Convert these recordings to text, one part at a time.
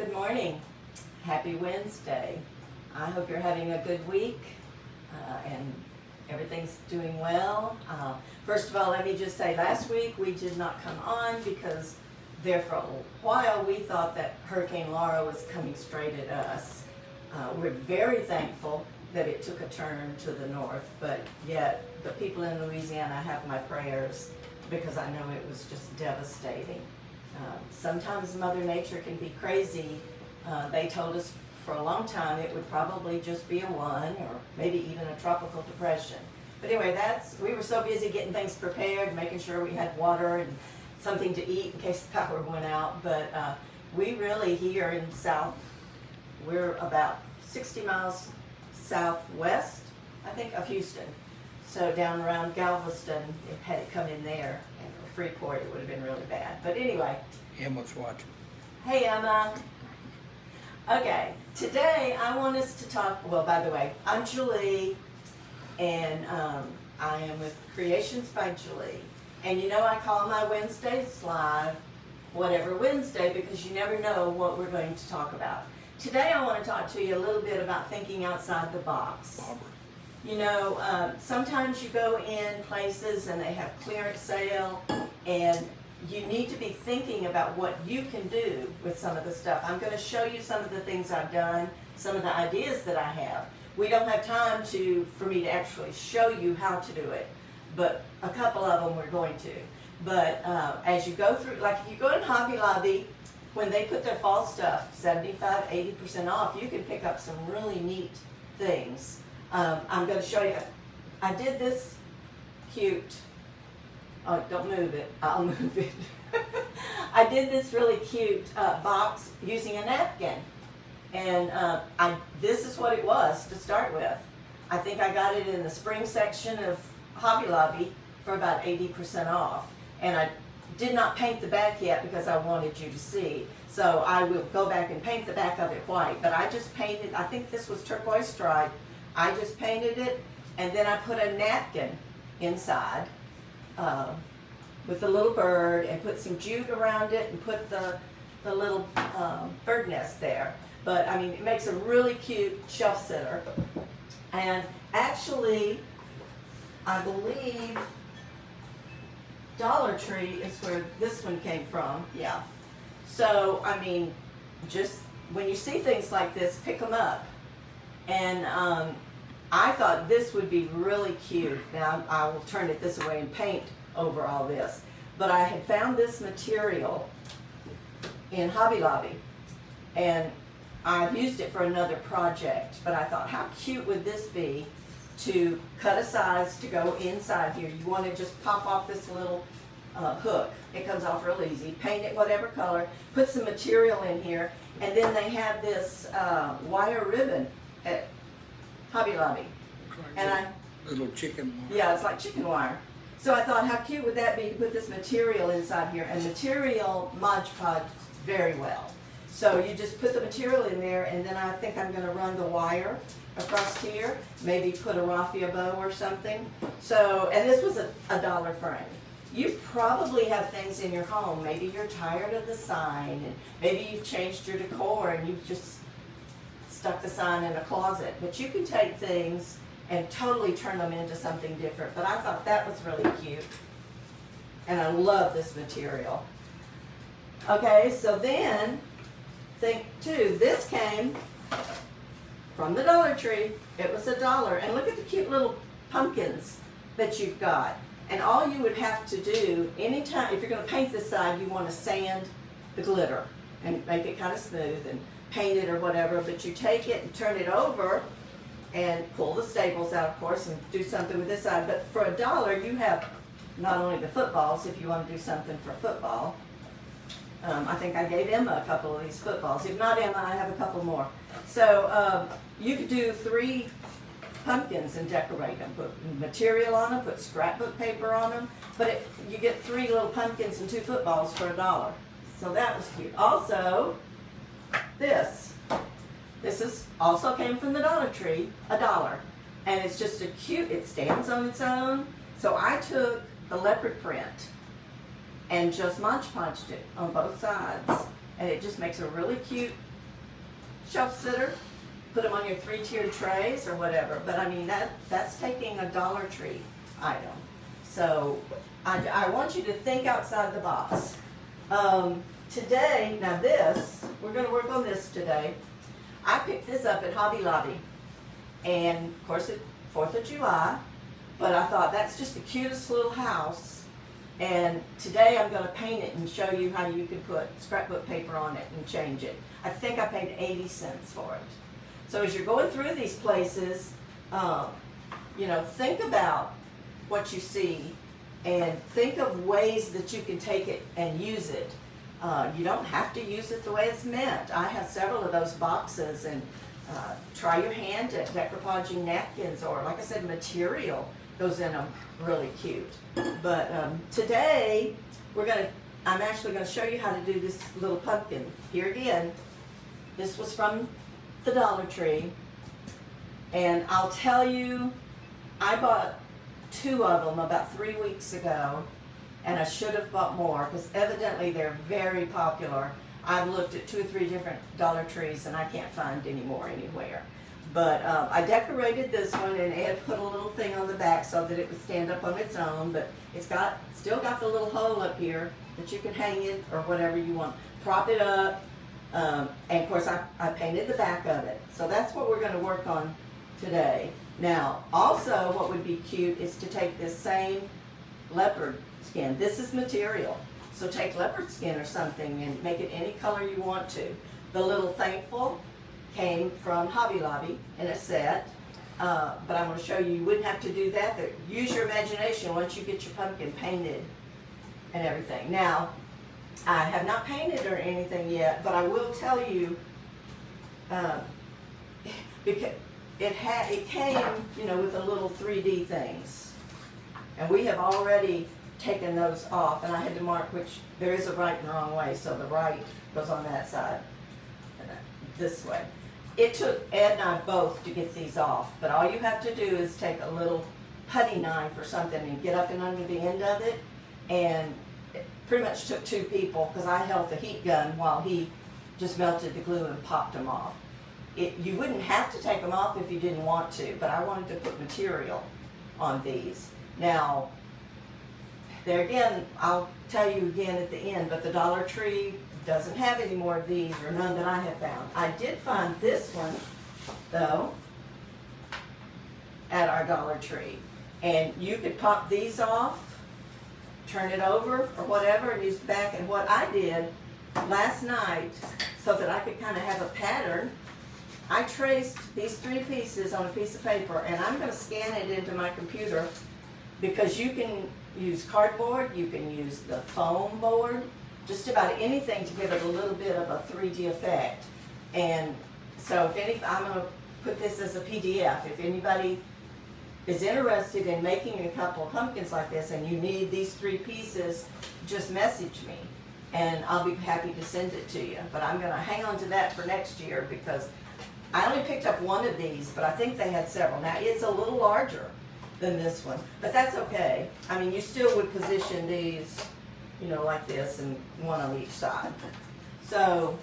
Good morning. Happy Wednesday. I hope you're having a good week and everything's doing well. First of all, let me just say last week we did not come on because there for a while we thought that Hurricane Laura was coming straight at us. We're very thankful that it took a turn to the north, but yet the people in Louisiana have my prayers because I know it was just devastating. Sometimes Mother Nature can be crazy. They told us for a long time it would probably just be a 1 or maybe even a tropical depression. But anyway, we were so busy getting things prepared, making sure we had water and something to eat in case the power went out. But we really here in South, we're about 60 miles southwest, I think, of Houston. So down around Galveston, had it come in there, and Freeport, it would have been really bad. But anyway. Emma's watching. Hey, Emma. Okay, today I want us to talk, well, by the way, I'm Julie, and I am with Creations by Julie. And you know I call my Wednesdays live, whatever Wednesday, because you never know what we're going to talk about. Today I want to talk to you a little bit about thinking outside the box. You know, sometimes you go in places and they have clearance sale, and you need to be thinking about what you can do with some of the stuff. I'm going to show you some of the things I've done, some of the ideas that I have. We don't have time for me to actually show you how to do it, but a couple of them we're going to. But as you go through, like if you go in Hobby Lobby, when they put their fall stuff 75, 80% off, you can pick up some really neat things. I'm going to show you. I did this cute. Oh, don't move it. I'll move it. I did this really cute box using a napkin. And this is what it was to start with. I think I got it in the spring section of Hobby Lobby for about 80% off. And I did not paint the back yet because I wanted you to see. So I will go back and paint the back of it white. But I just painted, I think this was turquoise stripe. I just painted it, and then I put a napkin inside with a little bird, and put some jute around it, and put the little bird nest there. But I mean, it makes a really cute shelf sitter. And actually, I believe Dollar Tree is where this one came from. Yeah. So I mean, just when you see things like this, pick them up. And I thought this would be really cute. Now I will turn it this way and paint over all this. But I had found this material in Hobby Lobby, and I've used it for another project. But I thought, how cute would this be to cut a size to go inside here? You want to just pop off this little hook. It comes off real easy. Paint it whatever color. Put some material in here, and then they have this wire ribbon at Hobby Lobby. Like little chicken wire. Yeah, it's like chicken wire. So I thought, how cute would that be to put this material inside here? And material Mod Podge very well. So you just put the material in there, and then I think I'm going to run the wire across here. Maybe put a raffia bow or something. So, and this was a dollar frame. You probably have things in your home. Maybe you're tired of the sign, and maybe you've changed your decor and you've just stuck the sign in a closet. But you can take things and totally turn them into something different. But I thought that was really cute. And I love this material. Okay, so then, think too, this came from the Dollar Tree. It was $1. And look at the cute little pumpkins that you've got. And all you would have to do, anytime, if you're going to paint this side, you want to sand the glitter and make it kind of smooth and paint it or whatever. But you take it and turn it over and pull the staples out, of course, and do something with this side. But for $1, you have not only the footballs, if you want to do something for football. I think I gave Emma a couple of these footballs. If not Emma, I have a couple more. So you could do 3 pumpkins and decorate them. Put material on them, put scrapbook paper on them. But you get 3 little pumpkins and 2 footballs for $1. So that was cute. Also, this. This also came from the Dollar Tree, $1. And it's just a cute, it stands on its own. So I took the leopard print and just Mod Podged it on both sides. And it just makes a really cute shelf sitter, put them on your 3-tiered trays or whatever. But I mean, that's taking a Dollar Tree item. So I want you to think outside the box. Today, now this, we're gonna work on this today. I picked this up at Hobby Lobby. And of course it's 4th of July, but I thought that's just the cutest little house. And today I'm gonna paint it and show you how you can put scrapbook paper on it and change it. I think I paid 80 cents for it. So as you're going through these places, you know, think about what you see and think of ways that you can take it and use it. You don't have to use it the way it's meant. I have several of those boxes, and try your hand at decoupaging napkins, or like I said, material goes in them really cute. But today I'm actually gonna show you how to do this little pumpkin. Here again, this was from the Dollar Tree, and I'll tell you, I bought 2 of them about 3 weeks ago, and I should have bought more because evidently they're very popular. I've looked at 2 or 3 different Dollar Trees and I can't find any more anywhere. But I decorated this one, and Ed put a little thing on the back so that it would stand up on its own, but it's still got the little hole up here that you can hang it or whatever you want. Prop it up, and of course I painted the back of it. So that's what we're gonna work on today. Now, also what would be cute is to take this same leopard skin. This is material. So take leopard skin or something and make it any color you want to. The little thankful came from Hobby Lobby in a set, but I'm going to show you, you wouldn't have to do that. Use your imagination once you get your pumpkin painted and everything. Now, I have not painted or anything yet, but I will tell you, because it came, you know, with the little 3D things, and we have already taken those off, and I had to mark which, there is a right and wrong way, so the right goes on that side, and this way. It took Ed and I both to get these off, but all you have to do is take a little putty knife or something and get up and under the end of it, and it pretty much took 2 people, because I held the heat gun while he just melted the glue and popped them off. You wouldn't have to take them off if you didn't want to, but I wanted to put material on these. Now, there again, I'll tell you again at the end, but the Dollar Tree doesn't have any more of these, or none that I have found. I did find this one, though, at our Dollar Tree. And you could pop these off, turn it over, or whatever, and use the back. And what I did last night, so that I could kind of have a pattern, I traced these 3 pieces on a piece of paper, and I'm going to scan it into my computer, because you can use cardboard, you can use the foam board, just about anything to give it a little bit of a 3D effect. And so I'm going to put this as a PDF. If anybody is interested in making a couple of pumpkins like this and you need these 3 pieces, just message me and I'll be happy to send it to you. But I'm going to hang on to that for next year, because I only picked up 1 of these, but I think they had several. Now, it's a little larger than this one, but that's okay. I mean, you still would position these, you know, like this, and 1 on each side. So,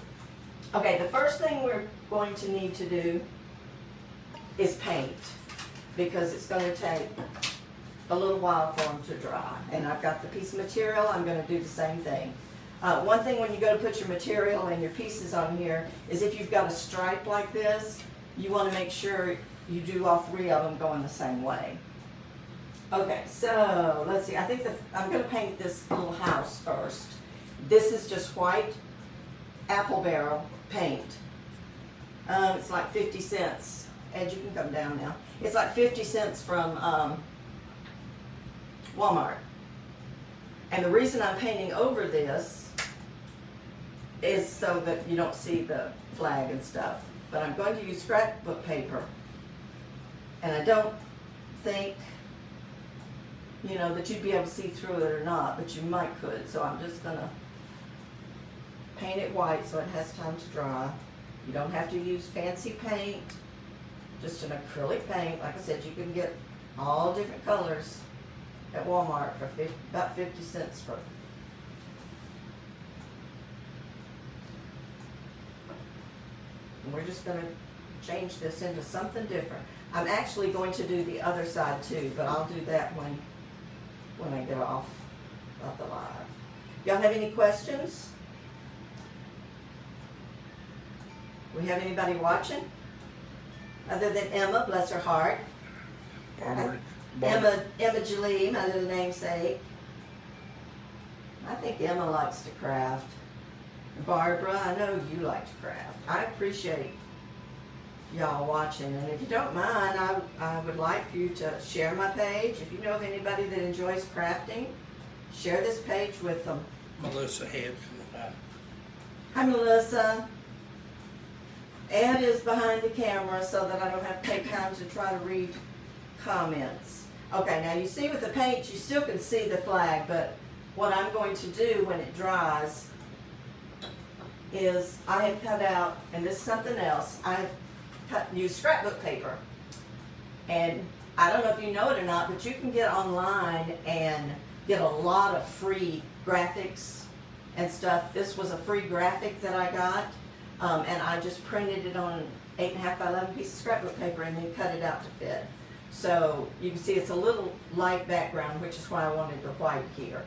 okay, the first thing we're going to need to do is paint, because it's going to take a little while for them to dry. And I've got the piece of material, I'm going to do the same thing. One thing when you go to put your material and your pieces on here is if you've got a stripe like this, you want to make sure you do all 3 of them going the same way. Okay, so let's see. I think I'm going to paint this little house first. This is just white apple barrel paint. It's like 50 cents. Ed, you can come down now. It's like 50 cents from Walmart. And the reason I'm painting over this is so that you don't see the flag and stuff. But I'm going to use scrapbook paper. And I don't think, you know, that you'd be able to see through it or not, but you might could. So I'm just going to paint it white so it has time to dry. You don't have to use fancy paint, just an acrylic paint. Like I said, you can get all different colors at Walmart for about 50 cents for. And we're just gonna change this into something different. I'm actually going to do the other side too, but I'll do that when I get off of the live. Y'all have any questions? We have anybody watching? Other than Emma, bless her heart. Barbara, Emma Julie, my little namesake. I think Emma likes to craft. Barbara, I know you like to craft. I appreciate y'all watching, and if you don't mind, I would like for you to share my page. If you know of anybody that enjoys crafting, share this page with them. Melissa Head. Hi, Melissa. Ed is behind the camera so that I don't have to take time to try to read comments. Okay, now you see with the paint, you still can see the flag, but what I'm going to do when it dries is I have cut out, and this is something else, I have used scrapbook paper. And I don't know if you know it or not, but you can get online and get a lot of free graphics and stuff. This was a free graphic that I got, and I just printed it on an 8.5 by 11 piece of scrapbook paper and then cut it out to fit. So you can see it's a little light background, which is why I wanted the white here.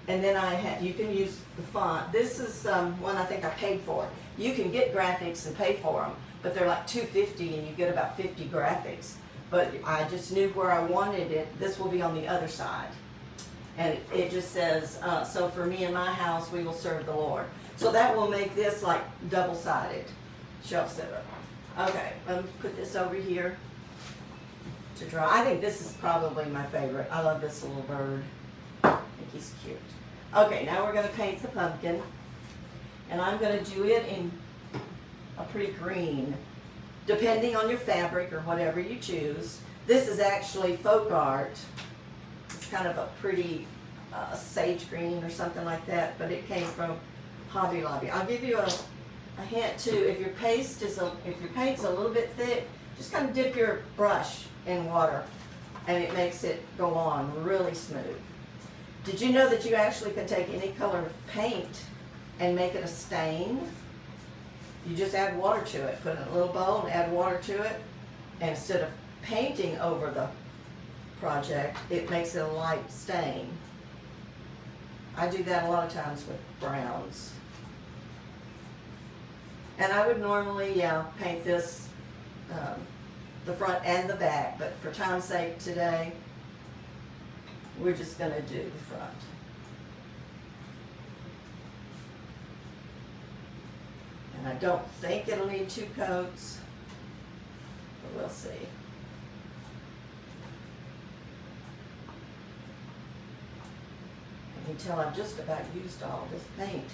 And then you can use the font. This is one I think I paid for. You can get graphics and pay for them, but they're like $2.50 and you get about 50 graphics. But I just knew where I wanted it. This will be on the other side. And it just says, so for me and my house, we will serve the Lord. So that will make this like double-sided shelf sitter. Okay, let me put this over here to dry. I think this is probably my favorite. I love this little bird. I think he's cute. Okay, now we're going to paint the pumpkin. And I'm going to do it in a pretty green, depending on your fabric or whatever you choose. This is actually folk art. It's kind of a pretty sage green or something like that, but it came from Hobby Lobby. I'll give you a hint too. If your paint's a little bit thick, just kind of dip your brush in water, and it makes it go on really smooth. Did you know that you actually can take any color of paint and make it a stain? You just add water to it. Put it in a little bowl and add water to it. And instead of painting over the project, it makes it a light stain. I do that a lot of times with browns. And I would normally, paint this, the front and the back, but for time's sake today, we're just going to do the front. And I don't think it'll need 2 coats, but we'll see. I can tell I've just about used all this paint.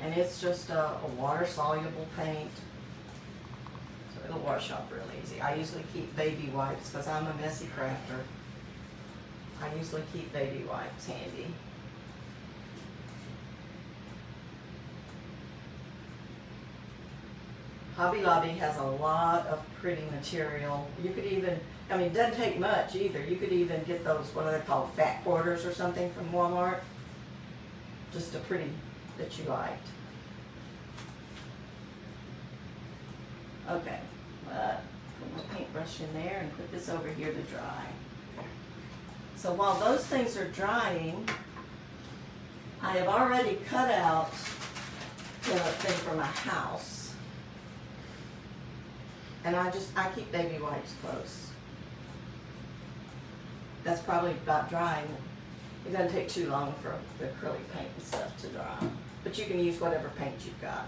And it's just a water-soluble paint, so it'll wash off real easy. I usually keep baby wipes because I'm a messy crafter. I usually keep baby wipes handy. Hobby Lobby has a lot of pretty material. You could even, it doesn't take much either. You could even get those, what are they called, fat quarters or something from Walmart. Just a pretty that you liked. Okay, put my paintbrush in there and put this over here to dry. So while those things are drying, I have already cut out the thing for my house. And I keep baby wipes close. That's probably about drying. It doesn't take too long for the acrylic paint and stuff to dry. But you can use whatever paint you've got.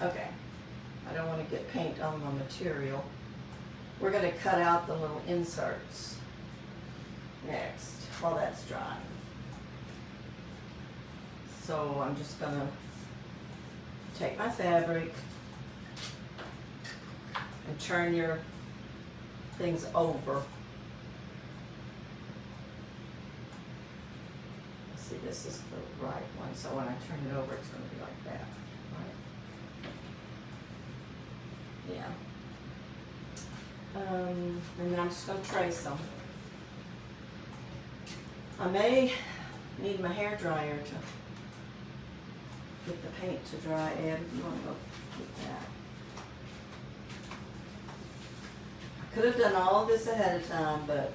Okay, I don't want to get paint on the material. We're going to cut out the little inserts next while that's drying. So I'm just going to take my fabric and turn your things over. See, this is the right one, so when I turn it over, it's going to be like that. Right? And then I'm just gonna trace them. I may need my hair dryer to get the paint to dry. Ed, if you wanna go get that. I could have done all this ahead of time, but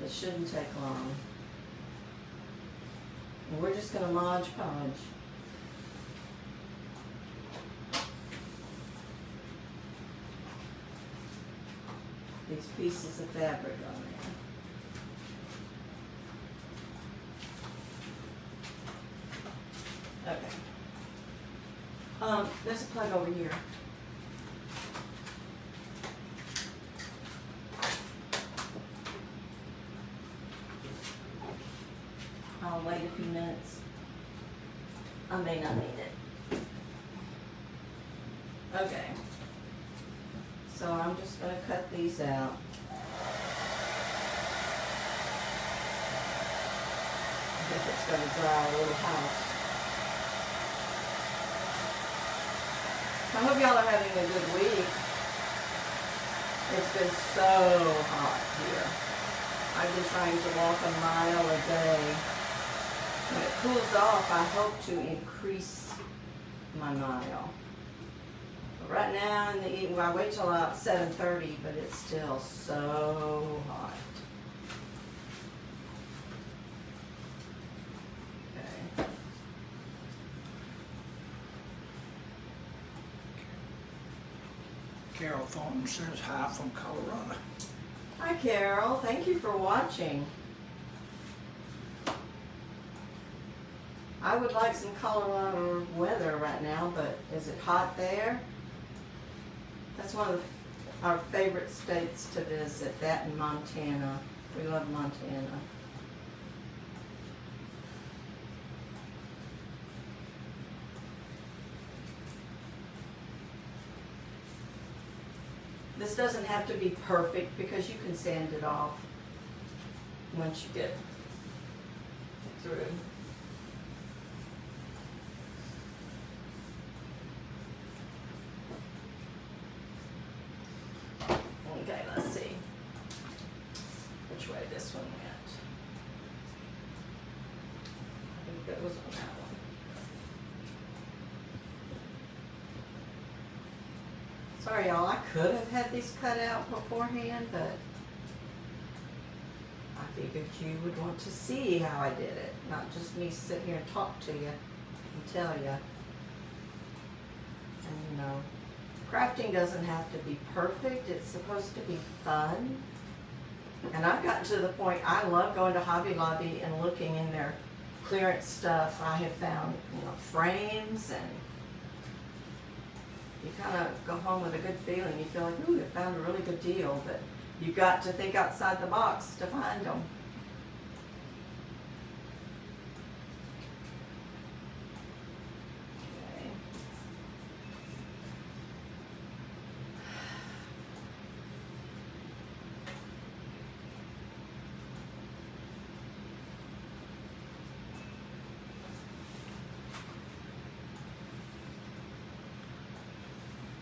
it shouldn't take long. And we're just gonna Mod Podge. These pieces of fabric on there. Okay. There's a plug over here. I'll wait a few minutes. I may not need it. Okay. So I'm just gonna cut these out. I think it's gonna dry a little house. I hope y'all are having a good week. It's been so hot here. I've been trying to walk a mile a day. When it cools off, I hope to increase my mile. But right now in the evening, I wait till about 7:30, but it's still so hot. Okay. Carol Thornton says hi from Colorado. Hi Carol, thank you for watching. I would like some Colorado weather right now, but is it hot there? That's one of our favorite states to visit, that and Montana. We love Montana. This doesn't have to be perfect because you can sand it off once you get through. Okay, let's see which way this one went. I think that was on that one. Sorry y'all, I could have had these cut out beforehand, but I figured you would want to see how I did it, not just me sit here and talk to you and tell you. And you know, crafting doesn't have to be perfect, it's supposed to be fun. And I've gotten to the point, I love going to Hobby Lobby and looking in their clearance stuff. I have found, you know, frames, and you kind of go home with a good feeling. You feel like, ooh, you found a really good deal, but you've got to think outside the box to find them. Okay.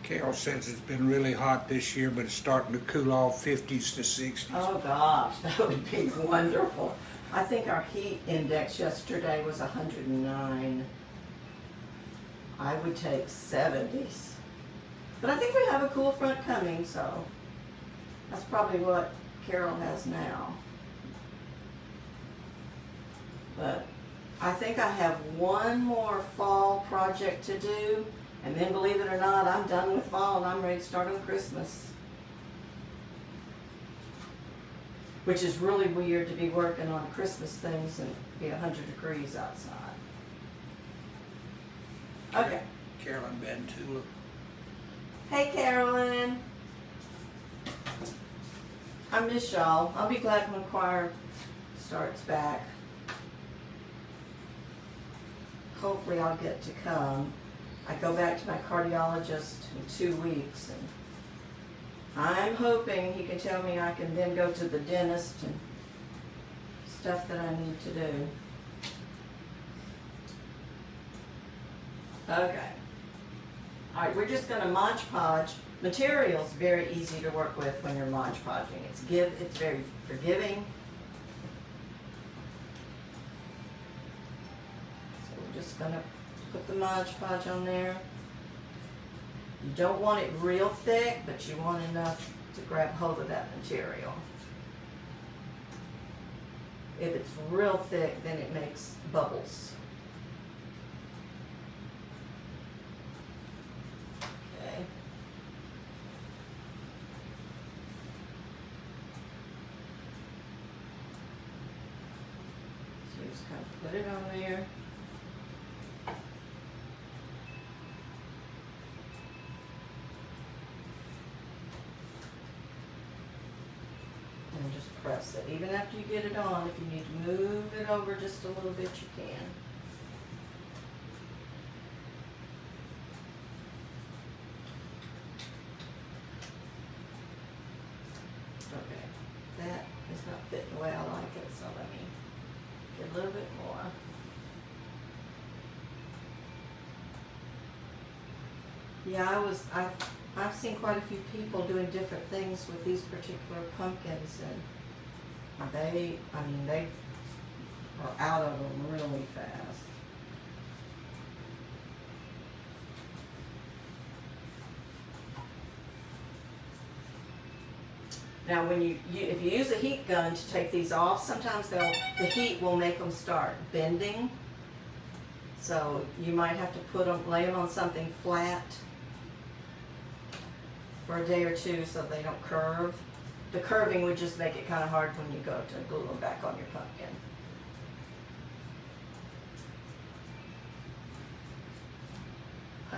Carol says it's been really hot this year, but it's starting to cool off 50s to 60s. Oh gosh, that would be wonderful. I think our heat index yesterday was 109. I would take 70s. But I think we have a cool front coming, so that's probably what Carol has now. But I think I have one more fall project to do, and then believe it or not, I'm done with fall and I'm ready to start on Christmas. Which is really weird to be working on Christmas things and be 100 degrees outside. Okay. Carolyn Bantula. Hey Carolyn. I miss y'all. I'll be glad when choir starts back. Hopefully I'll get to come. I go back to my cardiologist in 2 weeks, and I'm hoping he can tell me I can then go to the dentist and stuff that I need to do. Okay. All right, we're just gonna Mod Podge. Material's very easy to work with when you're Mod Podging. It's very forgiving. So we're just gonna put the Mod Podge on there. You don't want it real thick, but you want enough to grab hold of that material. If it's real thick, then it makes bubbles. Okay. So just kind of put it on there. And just press it. Even after you get it on, if you need to move it over just a little bit, you can. Okay, that is not fitting the way I like it, so let me get a little bit more. Yeah, I've seen quite a few people doing different things with these particular pumpkins, and they are out of them really fast. Now, when if you use a heat gun to take these off, sometimes the heat will make them start bending. So you might have to lay them on something flat for a day or two so they don't curve. The curving would just make it kind of hard when you go to glue them back on your pumpkin.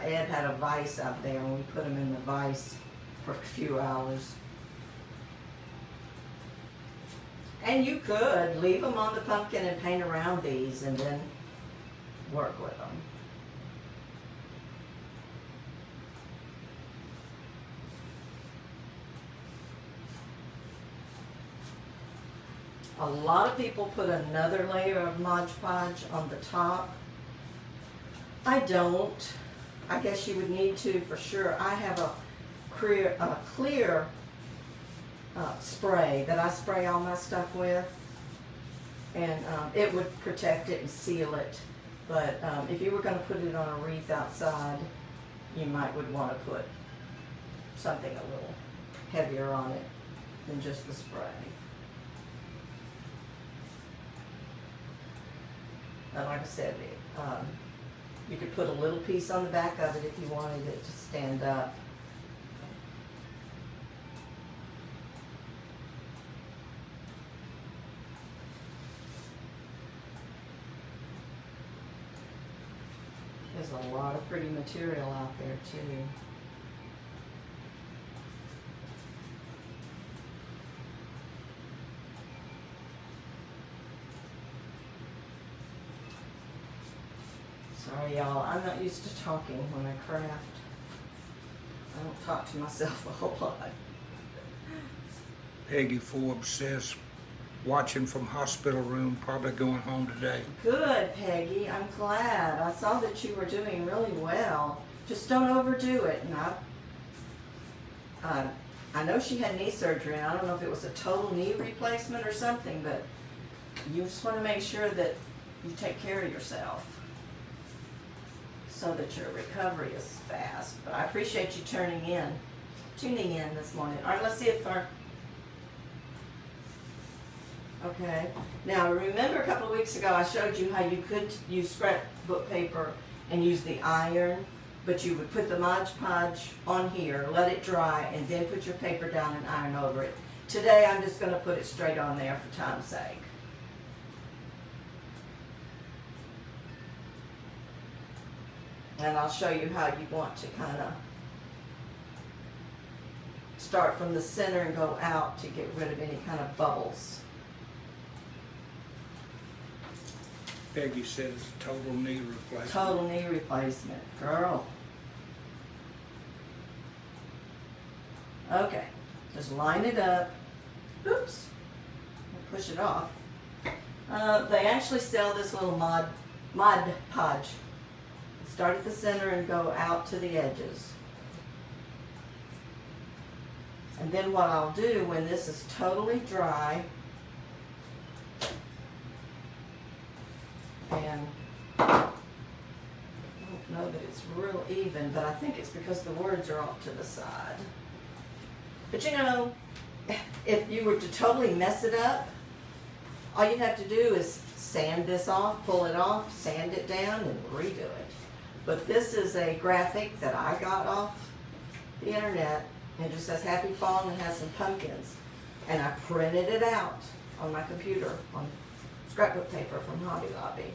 Ed had a vise out there and we put them in the vise for a few hours. And you could leave them on the pumpkin and paint around these and then work with them. A lot of people put another layer of Mod Podge on the top. I don't. I guess you would need to for sure. I have a clear spray that I spray all my stuff with, and it would protect it and seal it. But if you were going to put it on a wreath outside, you would want to put something a little heavier on it than just the spray. And like I said, you could put a little piece on the back of it if you wanted it to stand up. There's a lot of pretty material out there too. Sorry y'all, I'm not used to talking when I craft. I don't talk to myself a whole lot. Peggy Forbes says, watching from hospital room, probably going home today. Good, Peggy. I'm glad. I saw that you were doing really well. Just don't overdo it. And I know she had knee surgery, and I don't know if it was a total knee replacement or something, but you just want to make sure that you take care of yourself so that your recovery is fast. But I appreciate you tuning in this morning. All right, let's see if okay. Now remember a couple of weeks ago I showed you how you could use scrapbook paper and use the iron, but you would put the Mod Podge on here, let it dry, and then put your paper down and iron over it. Today I'm just going to put it straight on there for time's sake. And I'll show you how you want to kind of start from the center and go out to get rid of any kind of bubbles. Peggy says total knee replacement. Total knee replacement, girl. Okay, just line it up. Oops, push it off. They actually sell this little Mod Podge. start at the center and go out to the edges. And then what I'll do when this is totally dry, and I don't know that it's real even, but I think it's because the words are off to the side. But you know, if you were to totally mess it up, all you'd have to do is sand this off, pull it off, sand it down, and redo it. But this is a graphic that I got off the internet. It just says Happy Fall and it has some pumpkins. And I printed it out on my computer on scrapbook paper from Hobby Lobby.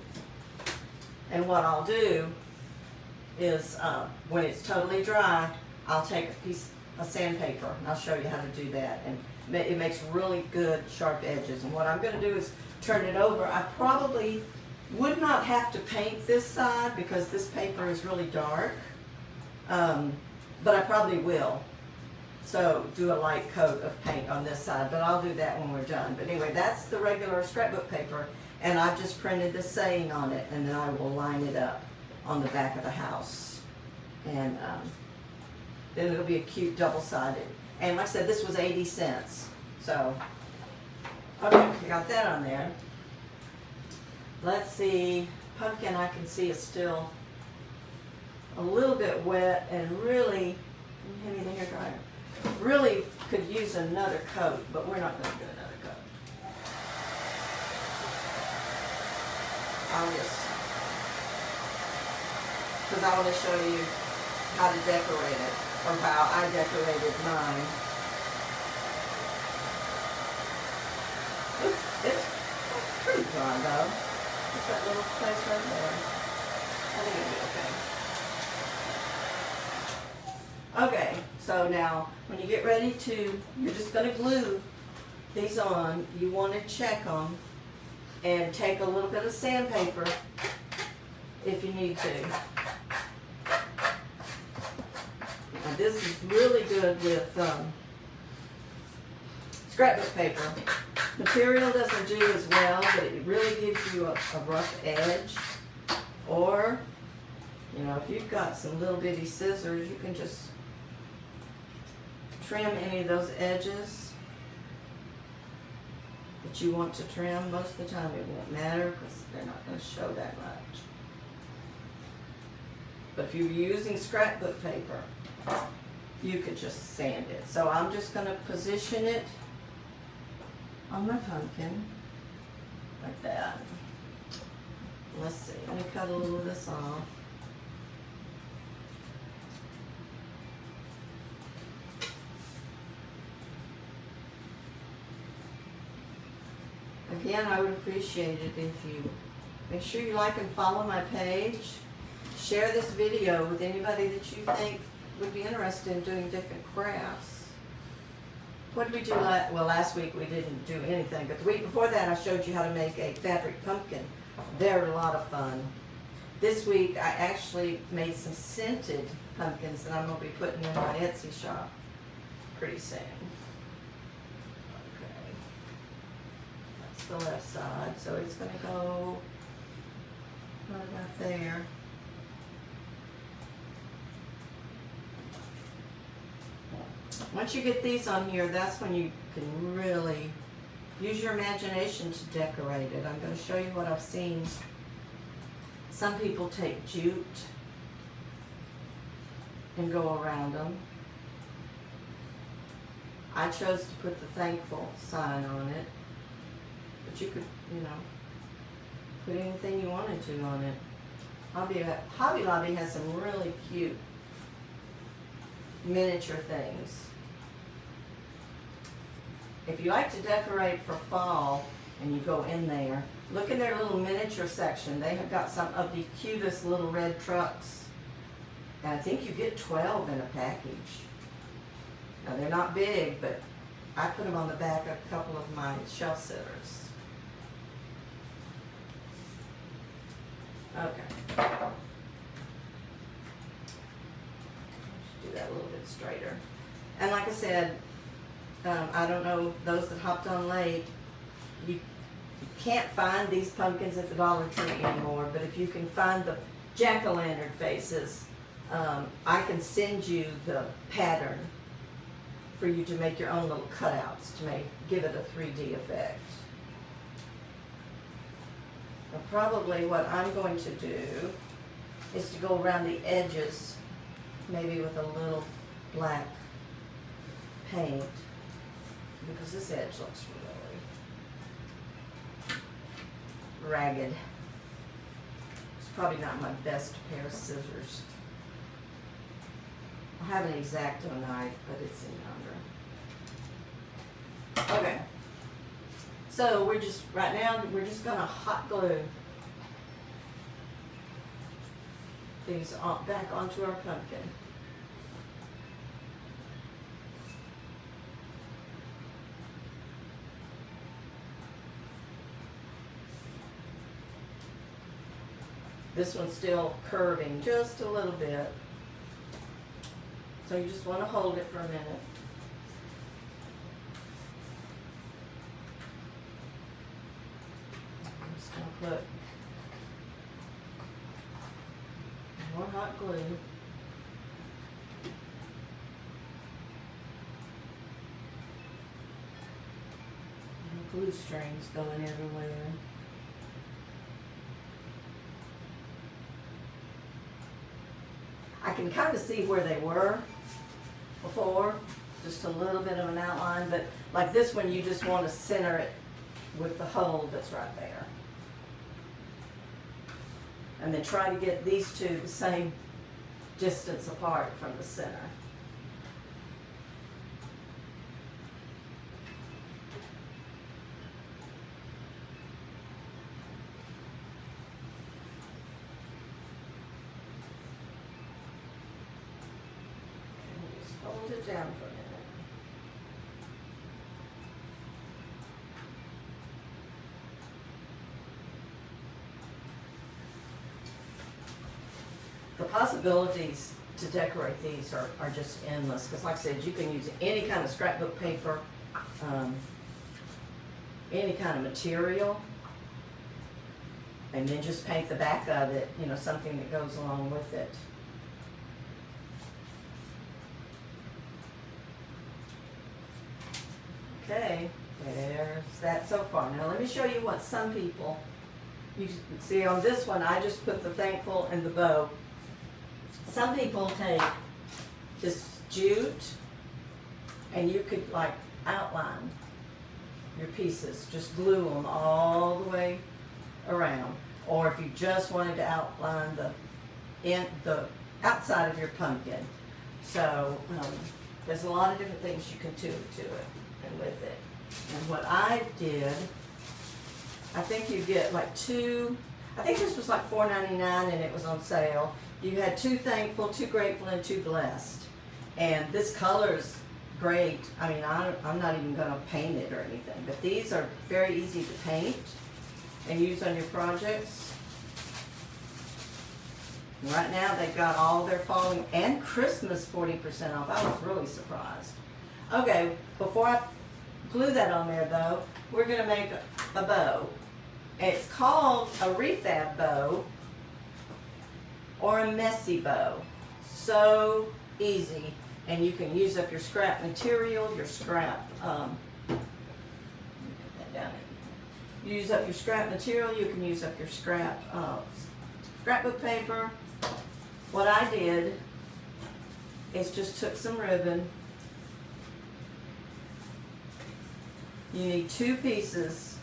And what I'll do is, when it's totally dry, I'll take a piece of sandpaper and I'll show you how to do that. And it makes really good sharp edges. And what I'm going to do is turn it over. I probably would not have to paint this side because this paper is really dark, but I probably will. So do a light coat of paint on this side, but I'll do that when we're done. But anyway, that's the regular scrapbook paper, and I've just printed the saying on it, and then I will line it up on the back of the house. And then it'll be a cute double-sided. And like I said, this was 80 cents. So, okay, I got that on there. Let's see, pumpkin I can see is still a little bit wet and really, hand me the hairdryer. Really could use another coat, but we're not going to do another coat. I'll just, because I want to show you how to decorate it, or how I decorated mine. It's pretty dry though. Just that little place right there. I think it'll be okay. Okay, so now when you get ready to, you're just going to glue these on. You want to check them and take a little bit of sandpaper if you need to. Now this is really good with scrapbook paper. Material doesn't do as well, but it really gives you a rough edge. Or, you know, if you've got some little bitty scissors, you can just trim any of those edges that you want to trim. Most of the time it won't matter because they're not going to show that much. But if you're using scrapbook paper, you could just sand it. So I'm just going to position it on my pumpkin like that. Let's see, let me cut a little of this off. Again, I would appreciate it if you make sure you like and follow my page. Share this video with anybody that you think would be interested in doing different crafts. What did we do last week we didn't do anything, but the week before that I showed you how to make a fabric pumpkin. They're a lot of fun. This week I actually made some scented pumpkins that I'm going to be putting in my Etsy shop pretty soon. Okay, that's the left side, so it's going to go right about there. Once you get these on here, that's when you can really use your imagination to decorate it. I'm going to show you what I've seen. Some people take jute and go around them. I chose to put the thankful sign on it, but you could, you know, put anything you wanted to on it. Hobby Lobby has some really cute miniature things. If you like to decorate for fall and you go in there, look in their little miniature section. They have got some of the cutest little red trucks. And I think you get 12 in a package. Now they're not big, but I put them on the back of a couple of my shelf sitters. Okay. Do that a little bit straighter. And like I said, I don't know, those that hopped on late, you can't find these pumpkins at the Dollar Tree anymore, but if you can find the jack-o'-lantern faces. I can send you the pattern for you to make your own little cutouts to give it a 3D effect. Now, probably what I'm going to do is to go around the edges, maybe with a little black paint, because this edge looks really ragged. It's probably not my best pair of scissors. I have an X-Acto knife, but it's in yonder. Okay. So right now we're just gonna hot glue these back onto our pumpkin. This one's still curving just a little bit. So you just want to hold it for a minute. I'm just going to put more hot glue. And glue strings going everywhere. I can kind of see where they were before, just a little bit of an outline, but like this one, you just want to center it with the hole that's right there. And then try to get these two the same distance apart from the center. Hold it down for a minute. The possibilities to decorate these are just endless, because like I said, you can use any kind of scrapbook paper, any kind of material, and then just paint the back of it, you know, something that goes along with it. Okay, there's that so far. Now let me show you what some people, you see on this one, I just put the thankful and the bow. Some people take this jute and you could like outline your pieces, just glue them all the way around. Or if you just wanted to outline the outside of your pumpkin. So there's a lot of different things you can do to it and with it. And what I did, I think you get like I think this was like $4.99 and it was on sale. You had 2 thankful, 2 grateful, and 2 blessed. And this color's great. I mean, I'm not even gonna paint it or anything, but these are very easy to paint and use on your projects. And right now they've got all their fall and Christmas 40% off. I was really surprised. Okay, before I glue that on there though, we're gonna make a bow. It's called a refab bow or a messy bow. So easy, and you can use up your scrap material, your scrap, put that down. Use up your scrap material, you can use up your scrapbook paper. What I did is just took some ribbon. You need 2 pieces.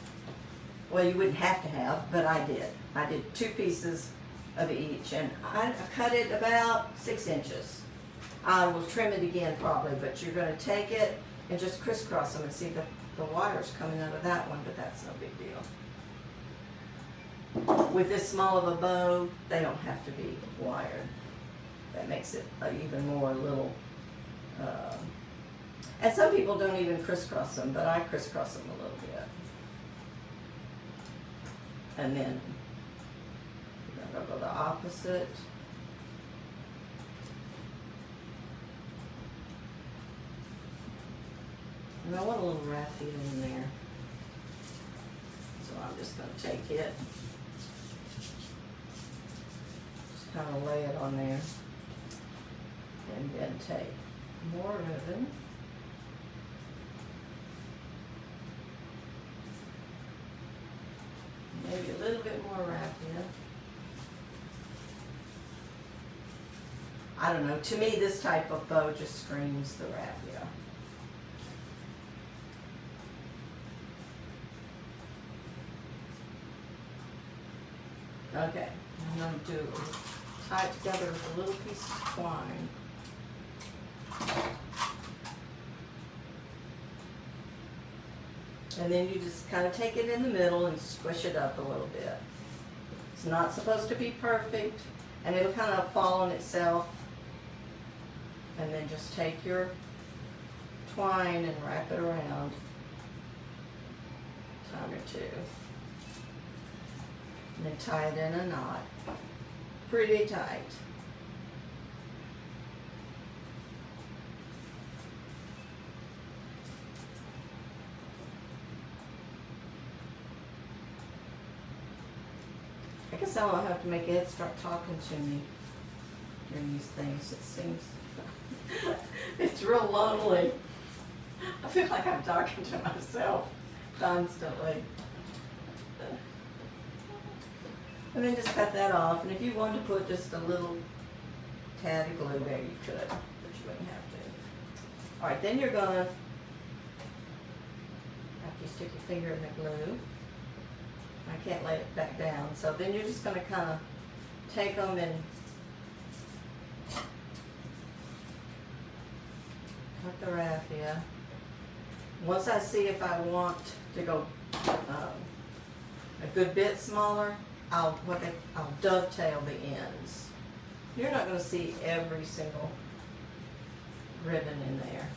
Well, you wouldn't have to have, but I did. I did 2 pieces of each, and I cut it about 6 inches. I will trim it again probably, but you're going to take it and just crisscross them and see the wires coming out of that one, but that's no big deal. With this small of a bow, they don't have to be wired. That makes it even more little. And some people don't even crisscross them, but I crisscross them a little bit. And then I'm going to go the opposite. And I want a little raffia in there. So I'm just going to take it, just kind of lay it on there. And then take more ribbon. Maybe a little bit more raffia. I don't know, to me this type of bow just screams the raffia. Okay, I'm going to tie it together with a little piece of twine. And then you just kind of take it in the middle and squish it up a little bit. It's not supposed to be perfect, and it'll kind of fall on itself. And then just take your twine and wrap it around a time or two. And then tie it in a knot, pretty tight. I guess I'll have to make Ed start talking to me during these things. It seems it's real lonely. I feel like I'm talking to myself constantly. And then just cut that off. And if you wanted to put just a little tad of glue there, you could, but you wouldn't have to. All right, then you're gonna, after you stick your finger in the glue, I can't lay it back down. So then you're just gonna kind of take them and cut the raffia. Once I see if I want to go a good bit smaller, I'll dovetail the ends. You're not going to see every single ribbon in there.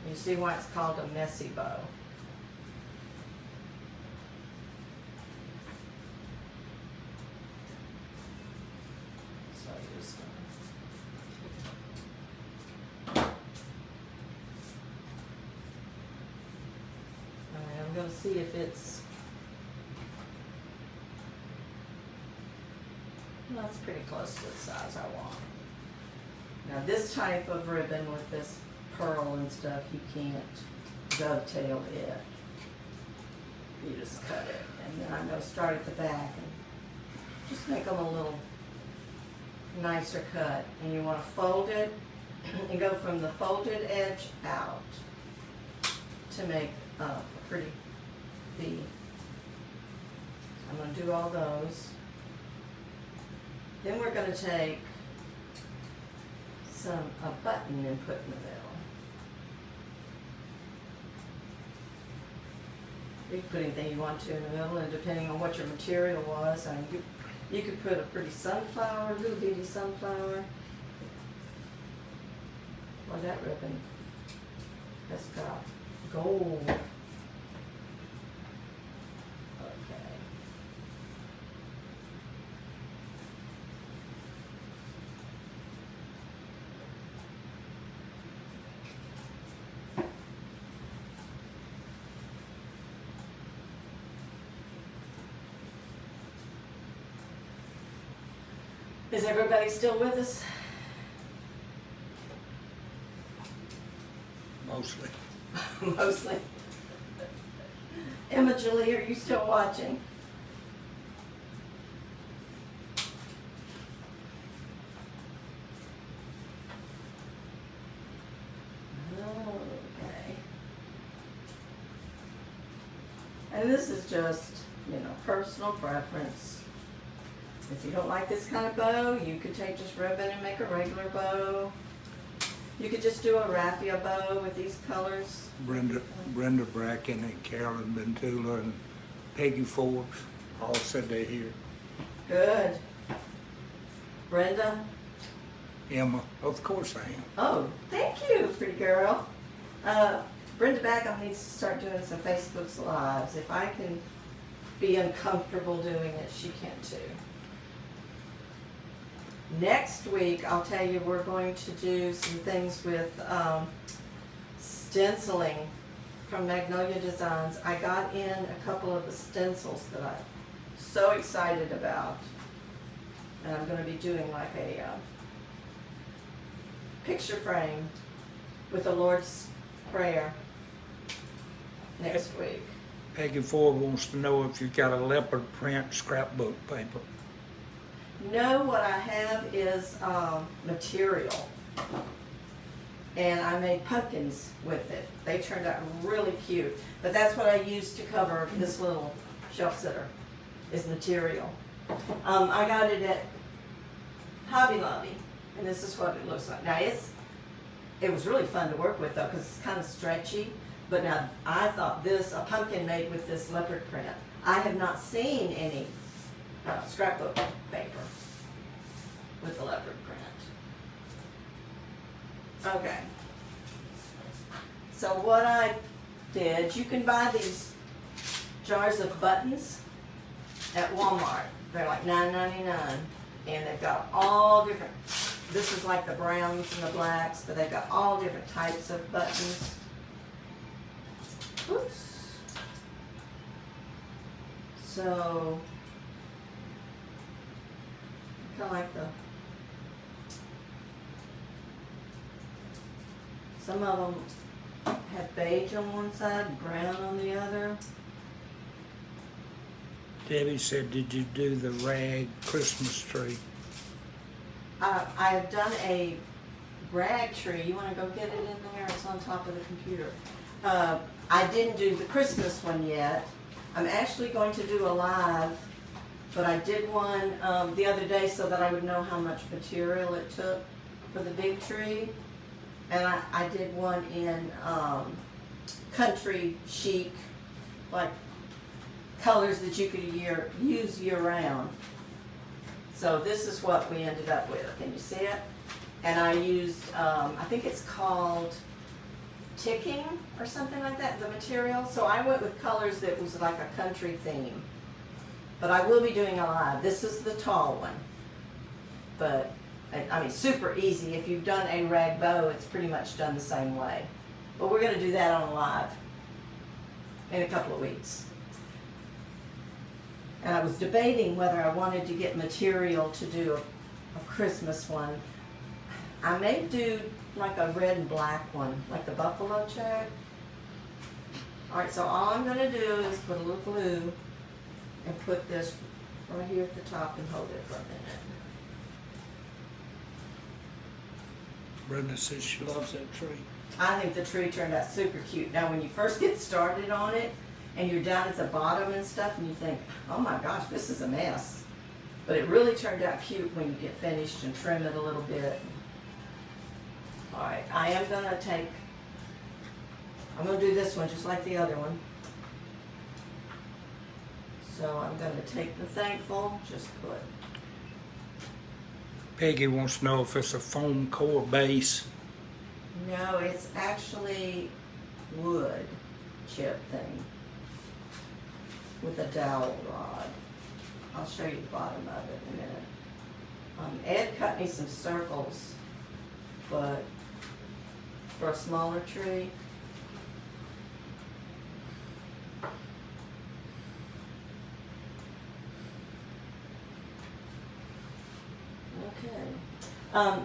You see why it's called a messy bow. So you're just going I'm going to see if it's, well, that's pretty close to the size I want. Now this type of ribbon with this pearl and stuff, you can't dovetail it. You just cut it. And then I'm going to start at the back and just make them a little nicer cut. And you want to fold it and go from the folded edge out to make a pretty V. I'm going to do all those. Then we're going to take a button and put in the middle. You can put anything you want to in the middle, and depending on what your material was, I mean, you could put a pretty sunflower, little bitty sunflower. Well, that ribbon has got gold. Is everybody still with us? Mostly. Mostly. Emma Julie, are you still watching? Okay. And this is just, personal preference. If you don't like this kind of bow, you could take just ribbon and make a regular bow. You could just do a raffia bow with these colors. Brenda Bracken and Carolyn Bentula and Peggy Forbes all said they're here. Good. Brenda? Emma, of course I am. Oh, thank you, pretty girl. Brenda Backham needs to start doing some Facebook Lives. If I can be uncomfortable doing it, she can too. Next week, I'll tell you, we're going to do some things with stenciling from Magnolia Designs. I got in a couple of the stencils that so excited about. And I'm going to be doing like a picture frame with the Lord's Prayer next week. Peggy Ford wants to know if you've got a leopard print scrapbook paper. No, what I have is material. And I made pumpkins with it. They turned out really cute. But that's what I used to cover this little shelf sitter, is material. I got it at Hobby Lobby, and this is what it looks like. Now it was really fun to work with though, because it's kind of stretchy. But now I thought a pumpkin made with this leopard print. I have not seen any scrapbook paper with the leopard print. Okay. So what I did, you can buy these jars of buttons at Walmart. They're like $9.99, and they've got all different. This is like the browns and the blacks, but they've got all different types of buttons. Oops. So, kind of like some of them have beige on one side and brown on the other. Debbie said, did you do the rag Christmas tree? I have done a rag tree. You want to go get it in there? It's on top of the computer. I didn't do the Christmas one yet. I'm actually going to do a live, but I did one the other day so that I would know how much material it took for the big tree. And I did one in country chic, like colors that you could use year round. So this is what we ended up with. Can you see it? And I used, I think it's called ticking or something like that, the material. So I went with colors that was like a country theme. But I will be doing a live. This is the tall one. But, I mean, super easy. If you've done a rag bow, it's pretty much done the same way. But we're going to do that on live in a couple of weeks. And I was debating whether I wanted to get material to do a Christmas one. I may do like a red and black one, like the buffalo check. Alright, so all I'm going to do is put a little glue and put this right here at the top and hold it for a minute. Brenda says she loves that tree. I think the tree turned out super cute. Now when you first get started on it, and you're down at the bottom and stuff, and you think, oh my gosh, this is a mess. But it really turned out cute when you get finished and trim it a little bit. Alright, I'm going to do this one just like the other one. So I'm going to take the thankful, just put. Peggy wants to know if it's a foam core base. No, it's actually wood chip thing with a dowel rod. I'll show you the bottom of it in a minute. Ed cut me some circles, but for a smaller tree. Okay. I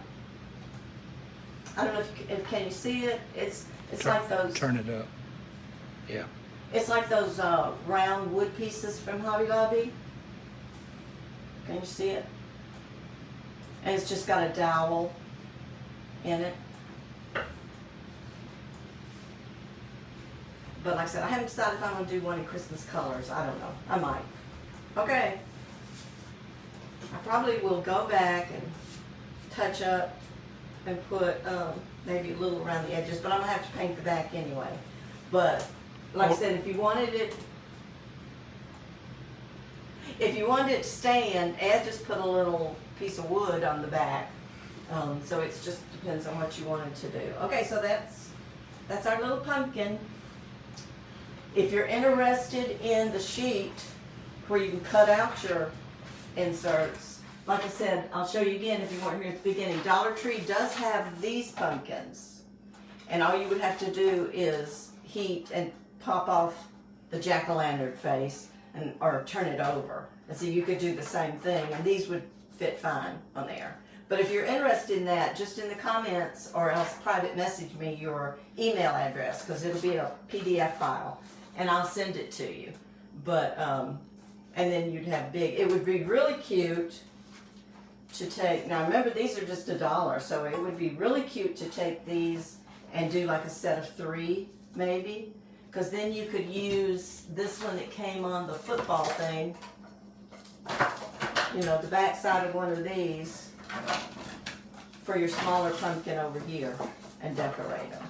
don't know if can you see it? It's like those. Turn it up. Yeah. It's like those round wood pieces from Hobby Lobby. Can you see it? And it's just got a dowel in it. But like I said, I haven't decided if I'm going to do one in Christmas colors. I don't know. I might. Okay. I probably will go back and touch up and put maybe a little around the edges, but I'm going to have to paint the back anyway. But like I said, if you wanted it to stand, Ed just put a little piece of wood on the back. So it just depends on what you wanted to do. Okay, so that's our little pumpkin. If you're interested in the sheet where you can cut out your inserts, like I said, I'll show you again if you weren't here at the beginning. Dollar Tree does have these pumpkins. And all you would have to do is heat and pop off the jack-o'-lantern face or turn it over. And so you could do the same thing, and these would fit fine on there. But if you're interested in that, just in the comments or else private message me your email address, because it'll be a PDF file, and I'll send it to you. But, and then you'd have it would be really cute to take, now remember these are just $1, so it would be really cute to take these and do like a set of 3 maybe, because then you could use this one that came on the football thing, you know, the back side of one of these for your smaller pumpkin over here and decorate them.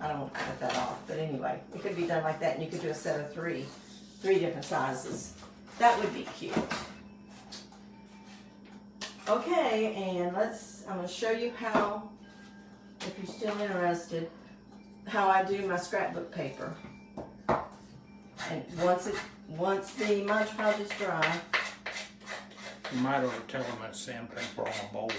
I don't want to cut that off, but anyway, it could be done like that, and you could do a set of 3 different sizes. That would be cute. Okay, and I'm going to show you how, if you're still interested, how I do my scrapbook paper. And once the Mod Podge is dry, You might ought to tell them that's sandpaper on a board.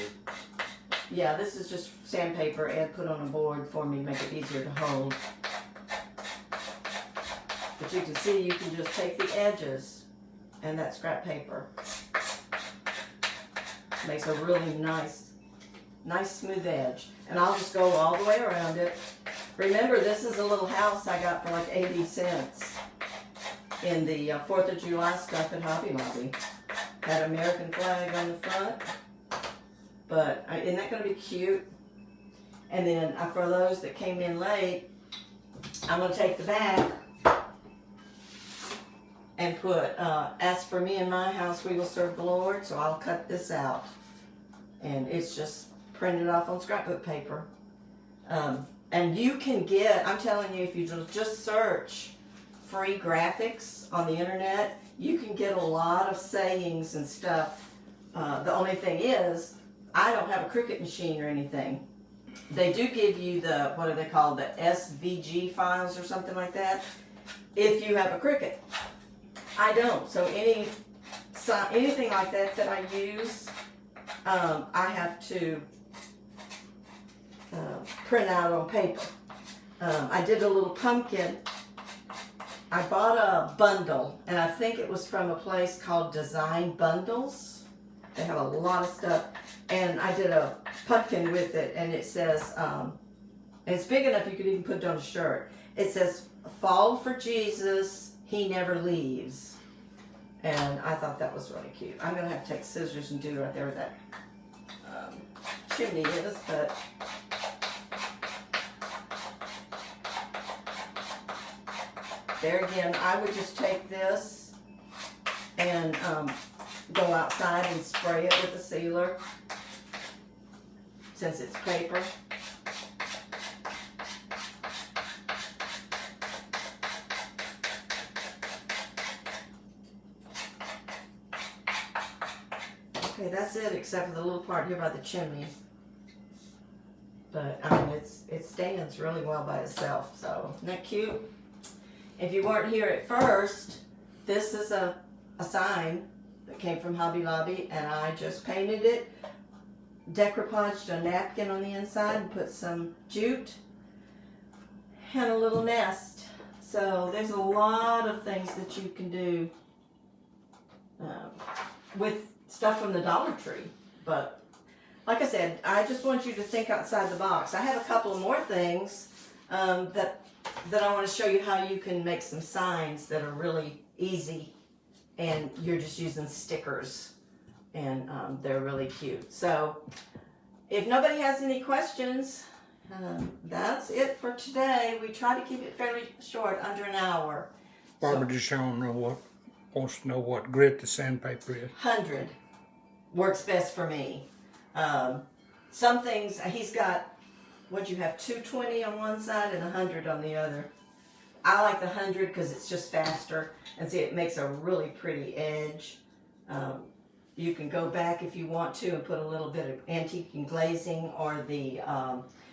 yeah, this is just sandpaper Ed put on a board for me to make it easier to hold. But you can see, you can just take the edges and that scrap paper makes a really nice smooth edge. And I'll just go all the way around it. Remember, this is a little house I got for like 80 cents in the 4th of July stuff at Hobby Lobby. Had an American flag on the front. But isn't that going to be cute? And then for those that came in late, I'm going to take the back and put, as for me and my house, we will serve the Lord. So I'll cut this out. And it's just printed off on scrapbook paper. And you can get, I'm telling you, if you just search free graphics on the internet, you can get a lot of sayings and stuff. The only thing is, I don't have a Cricut machine or anything. They do give you the, what are they called, the SVG files or something like that, if you have a Cricut. I don't, so anything like that I use, I have to print out on paper. I did a little pumpkin. I bought a bundle, and I think it was from a place called Design Bundles. They have a lot of stuff. And I did a pumpkin with it, and it says, it's big enough you could even put it on a shirt. It says, "Fall for Jesus, He never leaves." And I thought that was really cute. I'm going to have to take scissors and do right there where that chimney is, but there again, I would just take this and go outside and spray it with a sealer, since it's paper. Okay, that's it, except for the little part here by the chimney. But I mean, it stands really well by itself, so isn't that cute? If you weren't here at first, this is a sign that came from Hobby Lobby, and I just painted it, decoupaged a napkin on the inside and put some jute and a little nest. So there's a lot of things that you can do with stuff from the Dollar Tree. But like I said, I just want you to think outside the box. I have a couple of more things that I want to show you how you can make some signs that are really easy, and you're just using stickers, and they're really cute. So if nobody has any questions, that's it for today. We try to keep it fairly short, under an hour. Barbara just wants to know what grit the sandpaper is. 100 works best for me. Some things, he's got, what'd you have, 220 on one side and 100 on the other. I like the 100 because it's just faster, and see, it makes a really pretty edge. You can go back if you want to and put a little bit of antique and glazing, or the,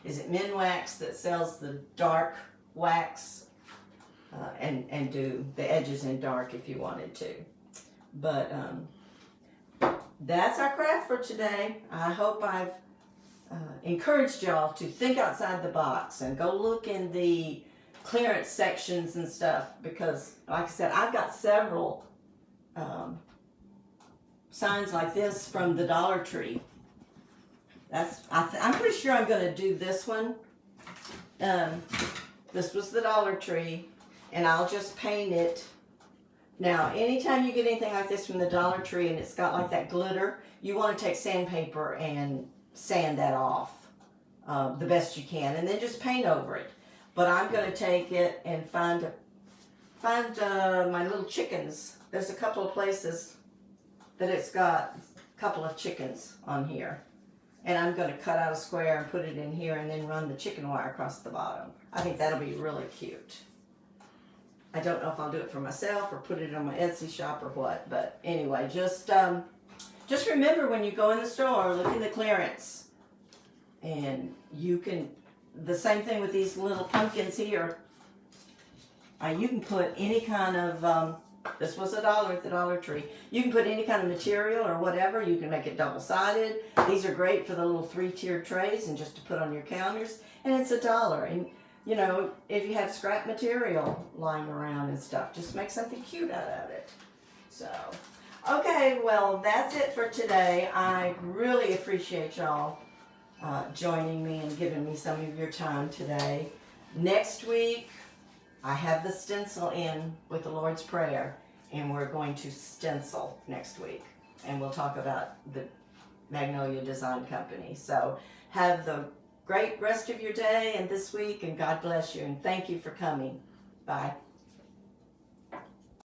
is it Minwax that sells the dark wax, and do the edges in dark if you wanted to. But that's our craft for today. I hope I've encouraged y'all to think outside the box and go look in the clearance sections and stuff because, like I said, I've got several signs like this from the Dollar Tree. I'm pretty sure I'm going to do this one. This was the Dollar Tree, and I'll just paint it. Now, anytime you get anything like this from the Dollar Tree and it's got like that glitter, you want to take sandpaper and sand that off the best you can, and then just paint over it. But I'm going to take it and find my little chickens. There's a couple of places that it's got a couple of chickens on here. And I'm going to cut out a square and put it in here and then run the chicken wire across the bottom. I think that'll be really cute. I don't know if I'll do it for myself or put it on my Etsy shop or what. But anyway, just remember when you go in the store, look in the clearance. And you can, the same thing with these little pumpkins here. You can put any kind of, this was $1 at the Dollar Tree. You can put any kind of material or whatever. You can make it double-sided. These are great for the little 3-tiered trays and just to put on your counters. And it's $1. And, you know, if you have scrap material lying around and stuff, just make something cute out of it. So, okay, well, that's it for today. I really appreciate y'all joining me and giving me some of your time today. Next week, I have the stencil in with the Lord's Prayer, and we're going to stencil next week. And we'll talk about the Magnolia Design Company. So have the great rest of your day and this week, and God bless you, and thank you for coming. Bye.